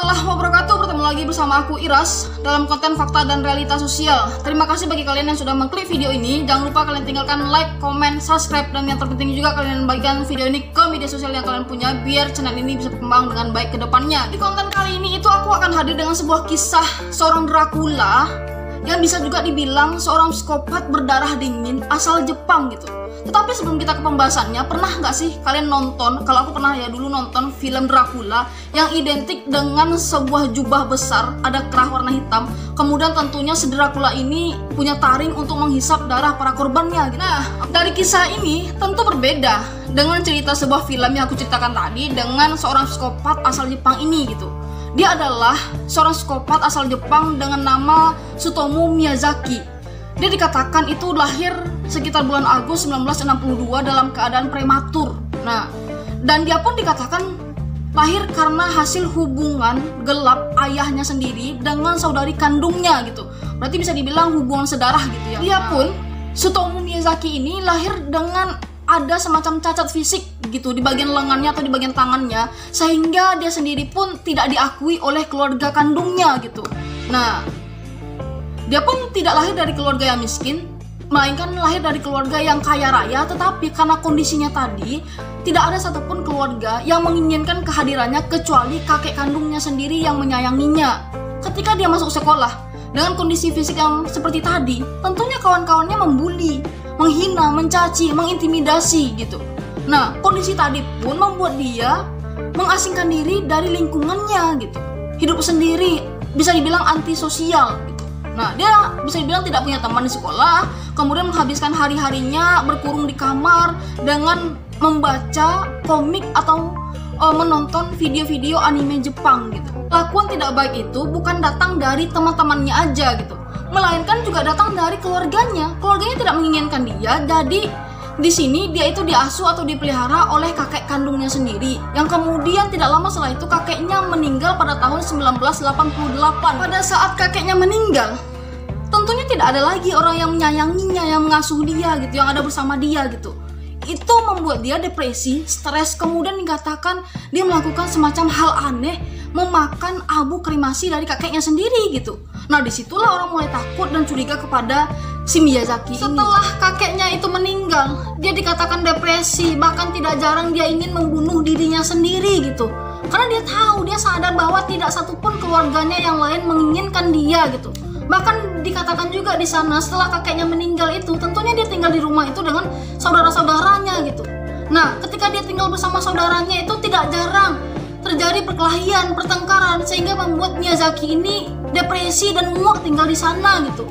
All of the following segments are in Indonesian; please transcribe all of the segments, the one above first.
warahmatullahi wabarakatuh. Bertemu lagi bersama aku Iras dalam konten fakta dan realita sosial. Terima kasih bagi kalian yang sudah mengklik video ini. Jangan lupa kalian tinggalkan like, comment, subscribe, dan yang terpenting juga kalian bagikan video ini ke media sosial yang kalian punya biar channel ini bisa berkembang dengan baik ke depannya. Di konten kali ini itu aku akan hadir dengan sebuah kisah seorang Dracula yang bisa juga dibilang seorang psikopat berdarah dingin asal Jepang gitu. Tetapi sebelum kita ke pembahasannya, pernah nggak sih kalian nonton, kalau aku pernah ya dulu nonton film Dracula yang identik dengan sebuah jubah besar, ada kerah warna hitam, kemudian tentunya si Dracula ini punya taring untuk menghisap darah para korbannya gitu. Nah, dari kisah ini tentu berbeda dengan cerita sebuah film yang aku ceritakan tadi dengan seorang psikopat asal Jepang ini gitu. Dia adalah seorang psikopat asal Jepang dengan nama Tsutomu Miyazaki. Dia dikatakan itu lahir sekitar bulan Agustus 1962 dalam keadaan prematur. Nah, dan dia pun dikatakan lahir karena hasil hubungan gelap ayahnya sendiri dengan saudari kandungnya gitu. Berarti bisa dibilang hubungan sedarah gitu ya. Dia pun, Tsutomu Miyazaki ini lahir dengan ada semacam cacat fisik gitu di bagian lengannya atau di bagian tangannya, sehingga dia sendiri pun tidak diakui oleh keluarga kandungnya gitu. Nah, dia pun tidak lahir dari keluarga yang miskin, melainkan lahir dari keluarga yang kaya raya, tetapi karena kondisinya tadi, tidak ada satupun keluarga yang menginginkan kehadirannya kecuali kakek kandungnya sendiri yang menyayanginya. Ketika dia masuk sekolah, dengan kondisi fisik yang seperti tadi, tentunya kawan-kawannya membuli, menghina, mencaci, mengintimidasi gitu. Nah, kondisi tadi pun membuat dia mengasingkan diri dari lingkungannya gitu. Hidup sendiri, bisa dibilang antisosial gitu. Nah, dia bisa dibilang tidak punya teman di sekolah, kemudian menghabiskan hari-harinya berkurung di kamar dengan membaca komik atau menonton video-video anime Jepang gitu. Lakuan tidak baik itu bukan datang dari teman-temannya aja gitu, melainkan juga datang dari keluarganya. Keluarganya tidak menginginkan dia, jadi di sini dia itu diasuh atau dipelihara oleh kakek kandungnya sendiri, yang kemudian tidak lama setelah itu kakeknya meninggal pada tahun 1988. Pada saat kakeknya meninggal, tentunya tidak ada lagi orang yang menyayanginya, yang mengasuh dia gitu, yang ada bersama dia gitu. Itu membuat dia depresi, stres, kemudian dikatakan dia melakukan semacam hal aneh, memakan abu kremasi dari kakeknya sendiri gitu. Nah, disitulah orang mulai takut dan curiga kepada si Miyazaki. Setelah kakeknya itu meninggal, dia dikatakan depresi, bahkan tidak jarang dia ingin membunuh dirinya sendiri gitu. Karena dia tahu, dia sadar bahwa tidak satupun keluarganya yang lain menginginkan dia gitu. Bahkan dikatakan juga di sana setelah kakeknya meninggal itu, tentunya dia tinggal di rumah itu dengan saudara-saudaranya gitu. Nah, ketika dia tinggal bersama saudaranya itu tidak jarang terjadi perkelahian, pertengkaran, sehingga membuat Miyazaki ini depresi dan muak tinggal di sana gitu.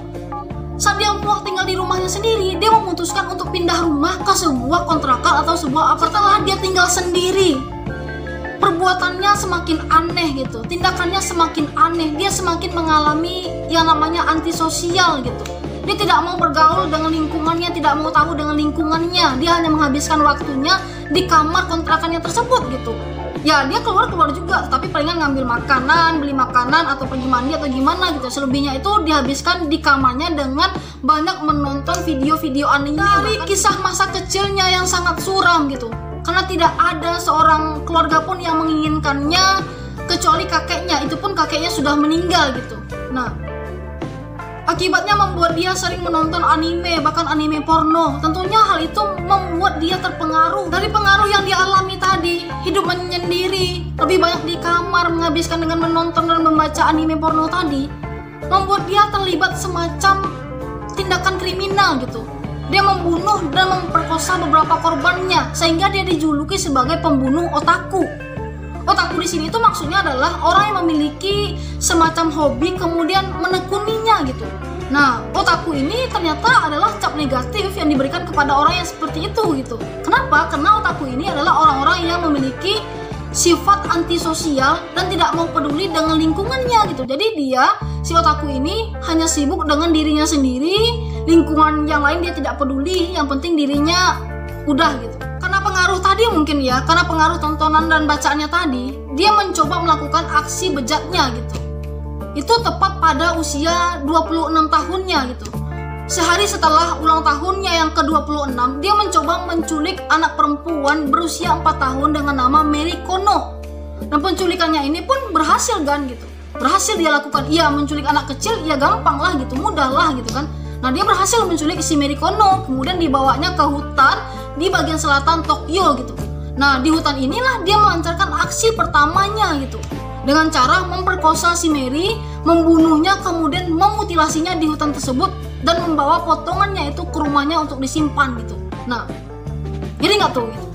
Saat dia muak tinggal di rumahnya sendiri, dia memutuskan untuk pindah rumah ke sebuah kontrakan atau sebuah apartemen. Setelah dia tinggal sendiri, perbuatannya semakin aneh gitu, tindakannya semakin aneh, dia semakin mengalami yang namanya antisosial gitu. Dia tidak mau bergaul dengan lingkungannya, tidak mau tahu dengan lingkungannya, dia hanya menghabiskan waktunya di kamar kontrakannya tersebut gitu. Ya, dia keluar juga, tapi palingan ngambil makanan, beli makanan, atau pergi mandi atau gimana gitu. Selebihnya itu dihabiskan di kamarnya dengan banyak menonton video-video anime. Dari kisah masa kecilnya yang sangat suram gitu, karena tidak ada seorang keluarga pun yang menginginkannya kecuali kakeknya, itu pun kakeknya sudah meninggal gitu. Nah, akibatnya membuat dia sering menonton anime, bahkan anime porno. Tentunya hal itu membuat dia terpengaruh. Dari pengaruh yang dia alami tadi, hidup menyendiri, lebih banyak di kamar, menghabiskan dengan menonton dan membaca anime porno tadi, membuat dia terlibat semacam tindakan kriminal gitu. Dia membunuh dan memperkosa beberapa korbannya, sehingga dia dijuluki sebagai pembunuh otaku. Otaku di sini itu maksudnya adalah orang yang memiliki semacam hobi kemudian menekuninya gitu. Nah, otaku ini ternyata adalah cap negatif yang diberikan kepada orang yang seperti itu gitu. Kenapa? Karena otaku ini adalah orang-orang yang memiliki sifat antisosial dan tidak mau peduli dengan lingkungannya gitu. Jadi dia, si otaku ini hanya sibuk dengan dirinya sendiri, lingkungan yang lain dia tidak peduli, yang penting dirinya udah gitu. Karena pengaruh tadi mungkin ya, karena pengaruh tontonan dan bacaannya tadi, dia mencoba melakukan aksi bejatnya gitu. Itu tepat pada usia 26 tahunnya gitu. Sehari setelah ulang tahunnya yang ke-26, dia mencoba menculik anak perempuan berusia 4 tahun dengan nama Mary Kono. Dan penculikannya ini pun berhasil kan gitu. Berhasil dia lakukan. Iya, menculik anak kecil ya gampang lah gitu, mudah lah gitu kan. Nah, dia berhasil menculik si Mary Kono, kemudian dibawanya ke hutan di bagian selatan Tokyo gitu. Nah, di hutan inilah dia melancarkan aksi pertamanya gitu. Dengan cara memperkosa si Mary, membunuhnya, kemudian memutilasinya di hutan tersebut dan membawa potongannya itu ke rumahnya untuk disimpan gitu. Nah, jadi nggak tuh gitu.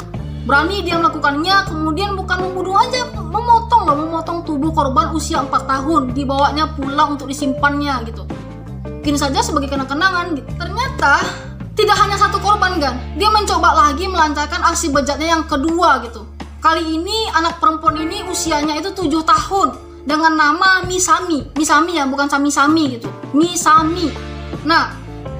Berani dia melakukannya, kemudian bukan membunuh aja, memotong tubuh korban usia 4 tahun, dibawanya pulang untuk disimpannya gitu. Mungkin saja sebagai kenang-kenangan gitu. Ternyata tidak hanya satu korban kan, dia mencoba lagi melancarkan aksi bejatnya yang kedua gitu. Kali ini anak perempuan ini usianya itu 7 tahun dengan nama Misami. Misami ya, bukan Sami-sami gitu. Misami. Nah,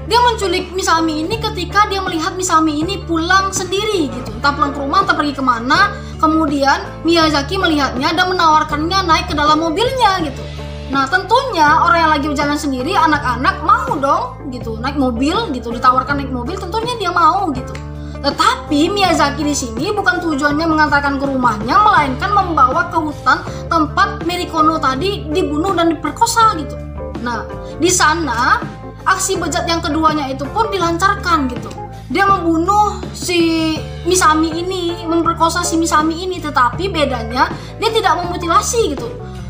dia menculik Misami ini ketika dia melihat Misami ini pulang sendiri gitu. Entah pulang ke rumah, entah pergi kemana. Kemudian Miyazaki melihatnya dan menawarkannya naik ke dalam mobilnya gitu. Nah, tentunya orang yang lagi berjalan sendiri, anak-anak mau dong gitu naik mobil gitu, ditawarkan naik mobil, tentunya dia mau gitu. Tetapi Miyazaki di sini bukan tujuannya mengantarkan ke rumahnya, melainkan membawa ke hutan tempat Mary Kono tadi dibunuh dan diperkosa gitu. Nah, di sana aksi bejat yang keduanya itu pun dilancarkan gitu. Dia membunuh si Misami ini, memperkosa si Misami ini, tetapi bedanya dia tidak memutilasi gitu.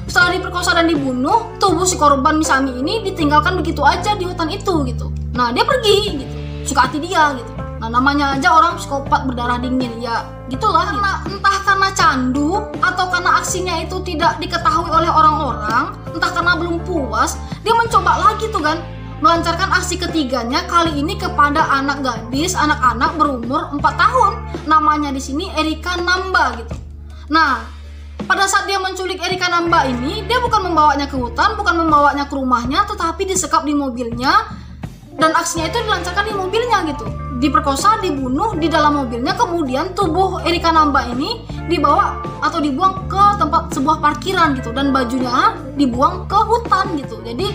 Setelah diperkosa dan dibunuh, tubuh si korban Misami ini ditinggalkan begitu aja di hutan itu gitu. Nah, dia pergi gitu, suka hati dia gitu. Nah, namanya aja orang psikopat berdarah dingin, ya gitulah. Entah karena candu atau karena aksinya itu tidak diketahui oleh orang-orang, entah karena belum puas, dia mencoba lagi tuh kan, melancarkan aksi ketiganya kali ini kepada anak gadis, anak-anak berumur 4 tahun. Namanya di sini Erika Namba gitu. Nah, pada saat dia menculik Erika Namba ini, dia bukan membawanya ke hutan, bukan membawanya ke rumahnya, tetapi disekap di mobilnya, dan aksinya itu dilancarkan di mobilnya gitu. Diperkosa, dibunuh di dalam mobilnya, kemudian tubuh Erika Namba ini dibawa atau dibuang ke tempat sebuah parkiran gitu, dan bajunya dibuang ke hutan gitu. Jadi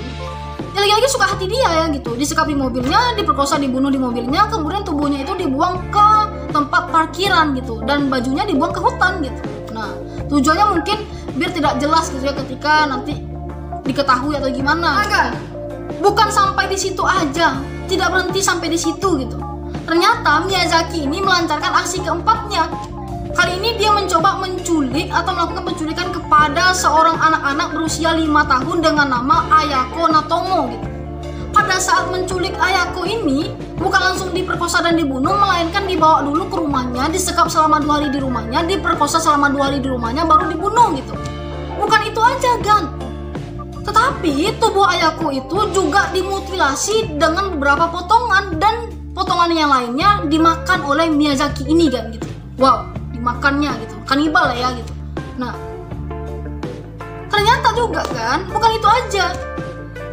ya lagi-lagi suka hati dia ya gitu, disekap di mobilnya, diperkosa, dibunuh di mobilnya, kemudian tubuhnya itu dibuang ke tempat parkiran gitu, dan bajunya dibuang ke hutan gitu. Nah, tujuannya mungkin biar tidak jelas gitu ya ketika nanti diketahui atau gimana. Kan? Bukan sampai di situ aja, tidak berhenti sampai di situ gitu. Ternyata Miyazaki ini melancarkan aksi keempatnya. Kali ini dia mencoba menculik atau melakukan penculikan kepada seorang anak-anak berusia 5 tahun dengan nama Ayako Natomo gitu. Pada saat menculik Ayako ini, bukan langsung diperkosa dan dibunuh, melainkan dibawa dulu ke rumahnya, disekap selama 2 hari di rumahnya, diperkosa selama 2 hari di rumahnya, baru dibunuh gitu. Bukan itu aja kan, tetapi tubuh Ayako itu juga dimutilasi dengan beberapa potongan, dan potongan yang lainnya dimakan oleh Miyazaki ini kan gitu. Wow, dimakannya gitu, kanibal ya gitu. Nah, ternyata juga kan, bukan itu aja.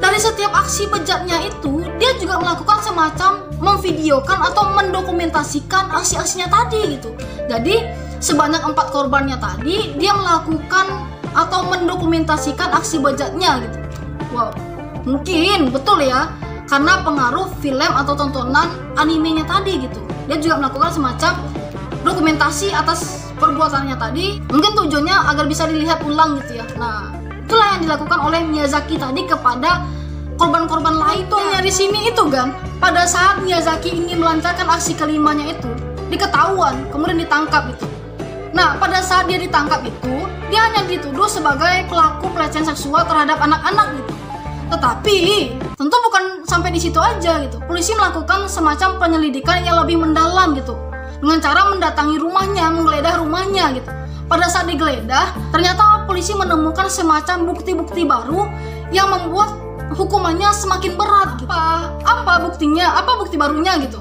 Dari setiap aksi bejatnya itu, dia juga melakukan semacam memvideokan atau mendokumentasikan aksi-aksinya tadi gitu. Jadi sebanyak 4 korbannya tadi, dia melakukan atau mendokumentasikan aksi bejatnya gitu. Wow, mungkin betul ya, karena pengaruh film atau tontonan animenya tadi gitu. Dia juga melakukan semacam dokumentasi atas perbuatannya tadi, mungkin tujuannya agar bisa dilihat ulang gitu ya. Nah, itulah yang dilakukan oleh Miyazaki tadi kepada korban-korban lain. Tuanya di sini itu kan, pada saat Miyazaki ini melancarkan aksi kelimanya itu, diketahuan, kemudian ditangkap itu. Nah, pada saat dia ditangkap itu, dia hanya dituduh sebagai pelaku pelecehan seksual terhadap anak-anak gitu. Tetapi tentu bukan sampai di situ aja gitu. Polisi melakukan semacam penyelidikan yang lebih mendalam gitu, dengan cara mendatangi rumahnya, menggeledah rumahnya gitu. Pada saat digeledah, ternyata polisi menemukan semacam bukti-bukti baru yang membuat hukumannya semakin berat gitu. Apa buktinya? Apa bukti barunya gitu?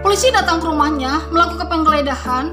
Polisi datang ke rumahnya, melakukan penggeledahan.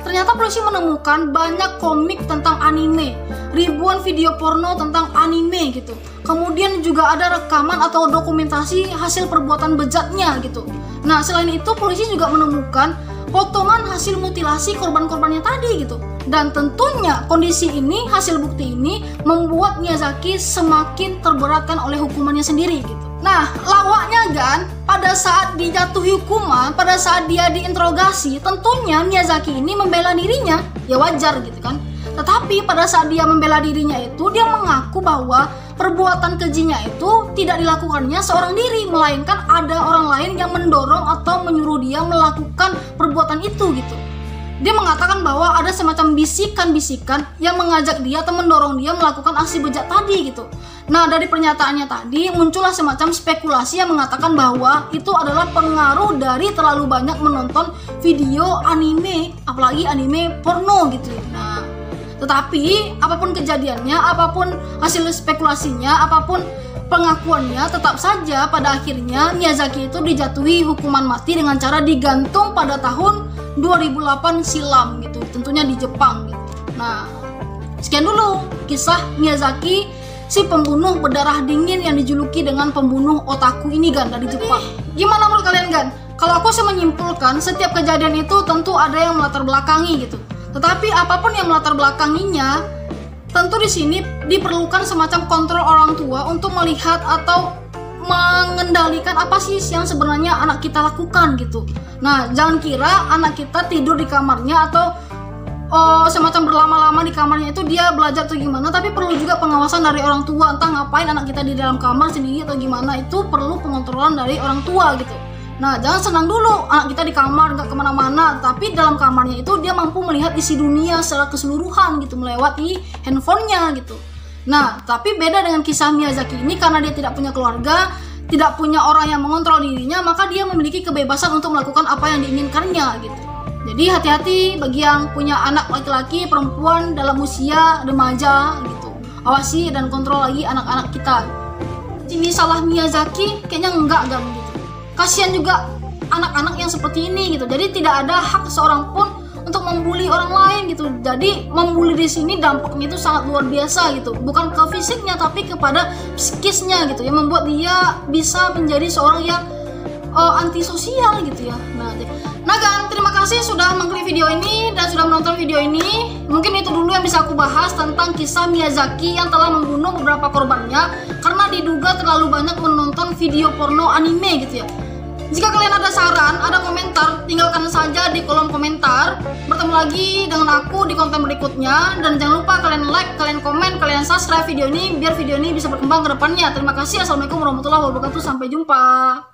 Ternyata polisi menemukan banyak komik tentang anime, ribuan video porno tentang anime gitu. Kemudian juga ada rekaman atau dokumentasi hasil perbuatan bejatnya gitu. Nah, selain itu polisi juga menemukan potongan hasil mutilasi korban-korbannya tadi gitu. Dan tentunya kondisi ini, hasil bukti ini membuat Miyazaki semakin terberatkan oleh hukumannya sendiri gitu. Nah, lawaknya kan, pada saat dijatuhi hukuman, pada saat dia diinterogasi, tentunya Miyazaki ini membela dirinya, ya wajar gitu kan. Tetapi pada saat dia membela dirinya itu, dia mengaku bahwa perbuatan kejinya itu tidak dilakukannya seorang diri, melainkan ada orang lain yang mendorong atau menyuruh dia melakukan perbuatan itu gitu. Dia mengatakan bahwa ada semacam bisikan-bisikan yang mengajak dia atau mendorong dia melakukan aksi bejat tadi gitu. Nah, dari pernyataannya tadi muncullah semacam spekulasi yang mengatakan bahwa itu adalah pengaruh dari terlalu banyak menonton video anime, apalagi anime porno gitu ya. Nah, tetapi apapun kejadiannya, apapun hasil spekulasinya, apapun pengakuannya, tetap saja pada akhirnya Miyazaki itu dijatuhi hukuman mati dengan cara digantung pada tahun 2008 silam gitu, tentunya di Jepang gitu. Nah, sekian dulu kisah Miyazaki, si pembunuh berdarah dingin yang dijuluki dengan pembunuh otaku ini Gan, dari Jepang. Gimana menurut kalian Gan? Kalau aku sih menyimpulkan setiap kejadian itu tentu ada yang melatar belakangi gitu. Tetapi apapun yang melatar belakanginya, tentu di sini diperlukan semacam kontrol orang tua untuk melihat atau mengendalikan apa sih yang sebenarnya anak kita lakukan gitu. Nah, jangan kira anak kita tidur di kamarnya atau semacam berlama-lama di kamarnya itu dia belajar atau gimana, tapi perlu juga pengawasan dari orang tua. Entah ngapain anak kita di dalam kamar sendiri atau gimana, itu perlu pengontrolan dari orang tua gitu. Nah, jangan senang dulu anak kita di kamar nggak kemana-mana, tapi dalam kamarnya itu dia mampu melihat isi dunia secara keseluruhan gitu, melewati handphonenya gitu. Nah, tapi beda dengan kisah Miyazaki ini, karena dia tidak punya keluarga, tidak punya orang yang mengontrol dirinya, maka dia memiliki kebebasan untuk melakukan apa yang diinginkannya gitu. Jadi hati-hati bagi yang punya anak laki-laki, perempuan dalam usia remaja gitu. Awasi dan kontrol lagi anak-anak kita. Ini salah Miyazaki kayaknya enggak Gan gitu. Kasihan juga anak-anak yang seperti ini gitu. Jadi tidak ada hak seorang pun untuk membuli orang lain gitu. Jadi membuli di sini dampaknya itu sangat luar biasa gitu. Bukan ke fisiknya tapi kepada psikisnya gitu, yang membuat dia bisa menjadi seorang yang antisosial gitu ya. Nah Gan, terima kasih sudah mengklik video ini dan sudah menonton video ini. Mungkin itu dulu yang bisa aku bahas tentang kisah Miyazaki yang telah membunuh beberapa korbannya karena diduga terlalu banyak menonton video porno anime gitu ya. Jika kalian ada saran, ada komentar, tinggalkan saja di kolom komentar. Bertemu lagi dengan aku di konten berikutnya. Dan jangan lupa kalian like, kalian komen, kalian subscribe video ini biar video ini bisa berkembang ke depannya. Terima kasih. Assalamualaikum warahmatullahi wabarakatuh. Sampai jumpa.